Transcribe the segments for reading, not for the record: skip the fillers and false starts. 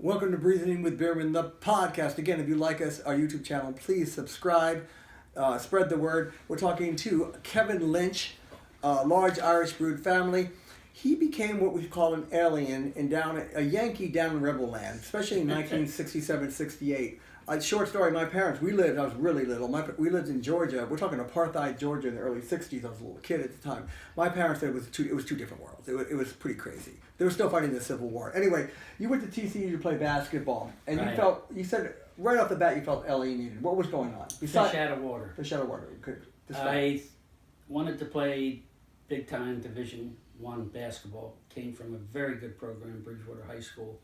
Welcome to Breathing In with Beerman, the podcast. Again, if you like us, our YouTube channel, please subscribe, spread the word. We're talking to Kevin Lynch, large Irish brood family. He became what we call an alien and a Yankee down in Rebel Land, especially in 1967-68. Short story, my parents, I was really little, we lived in Georgia. We're talking apartheid Georgia in the early 60s. I was a little kid at the time. My parents said it was two different worlds. It was pretty crazy. They were still fighting the Civil War. Anyway, you went to TCU to play basketball, and Right. you said right off the bat you felt alienated. What was going on? Fish out of water. Fish out of water. I wanted to play big time Division I basketball. Came from a very good program, Bridgewater High School.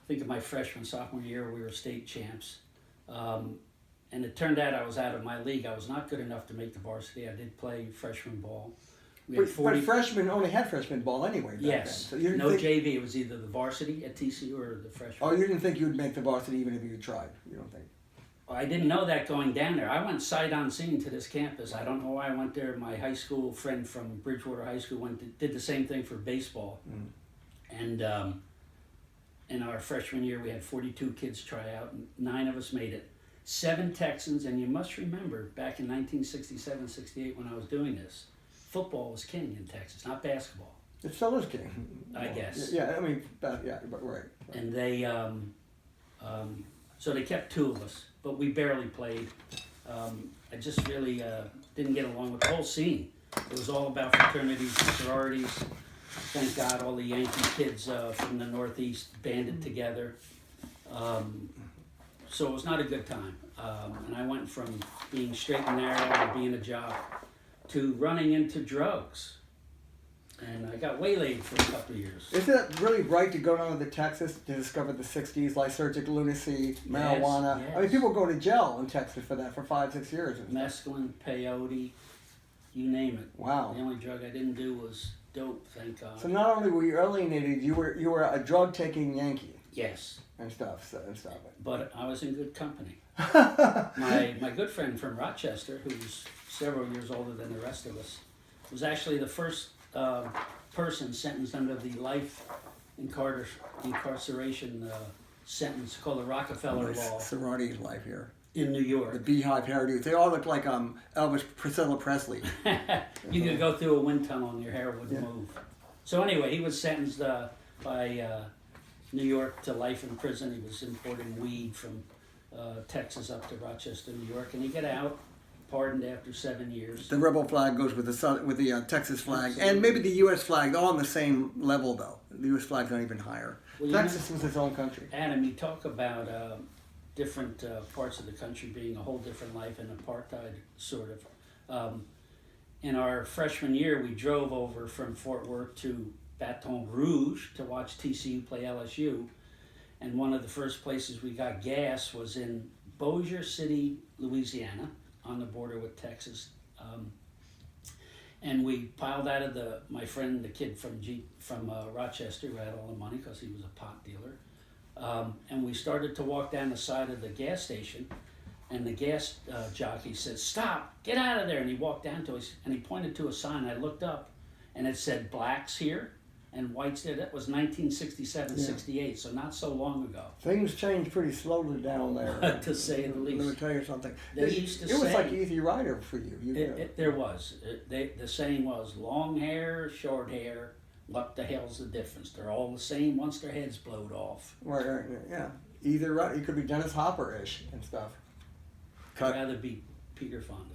I think in my freshman, sophomore year, we were state champs. And it turned out I was out of my league. I was not good enough to make the varsity. I did play freshman ball. But freshmen only had freshman ball anyway back yes. then. So no JV. It was either the varsity at TCU or the freshman. Oh, you didn't think you would make the varsity even if you tried? You don't think? Well, I didn't know that going down there. I went sight unseen to this campus. I don't know why I went there. My high school friend from Bridgewater High School did the same thing for baseball. And in our freshman year, we had 42 kids try out, and 9 of us made it. 7 Texans, and you must remember, back in 1967, 68, when I was doing this, football was king in Texas, not basketball. It still is king. I guess. Yeah, I mean, yeah, but right. And they, so they kept 2 of us, but we barely played. I just really didn't get along with the whole scene. It was all about fraternities, sororities. Thank God all the Yankee kids from the Northeast banded together. So it was not a good time. And I went from being straight and narrow and being a jock to running into drugs. And I got waylaid for a couple of years. Isn't it really right to go down to Texas to discover the 60s, lysergic, lunacy, marijuana? Yes. I mean, people go to jail in Texas for that for 5-6 years. Mescaline, peyote, you name it. Wow. The only drug I didn't do was dope, thank God. So not only were you alienated, you were a drug-taking Yankee. Yes. And stuff. But I was in good company. My good friend from Rochester, who was several years older than the rest of us, was actually the first person sentenced under the life incarceration sentence called the Rockefeller Law. Sorority life here. In New York. The beehive hairdos. They all look like Elvis Priscilla Presley. You could go through a wind tunnel and your hair wouldn't move. So anyway, he was sentenced by New York to life in prison. He was importing weed from Texas up to Rochester, New York, and he got out, pardoned after 7 years. The rebel flag goes with the Texas flag, and maybe the U.S. flag, all on the same level though. The U.S. flag's not even higher. Well, Texas was its own country. Adam, you talk about different parts of the country being a whole different life, and apartheid sort of. In our freshman year, we drove over from Fort Worth to Baton Rouge to watch TCU play LSU, and one of the first places we got gas was in Bossier City, Louisiana, on the border with Texas. And we piled out of my friend, the kid from Rochester, who had all the money because he was a pot dealer, and we started to walk down the side of the gas station, and the gas jockey said, "Stop, get out of there," and he walked down to us, and he pointed to a sign. I looked up, and it said blacks here and whites there. That was 1967, 68, so not so long ago. Things changed pretty slowly down there. To say the least. Let me tell you something. It was like Easy Rider for you. There was. The saying was, long hair, short hair, what the hell's the difference? They're all the same once their heads blowed off. Right, yeah. Either right, you could be Dennis Hopper-ish and stuff. I'd rather be Peter Fonda.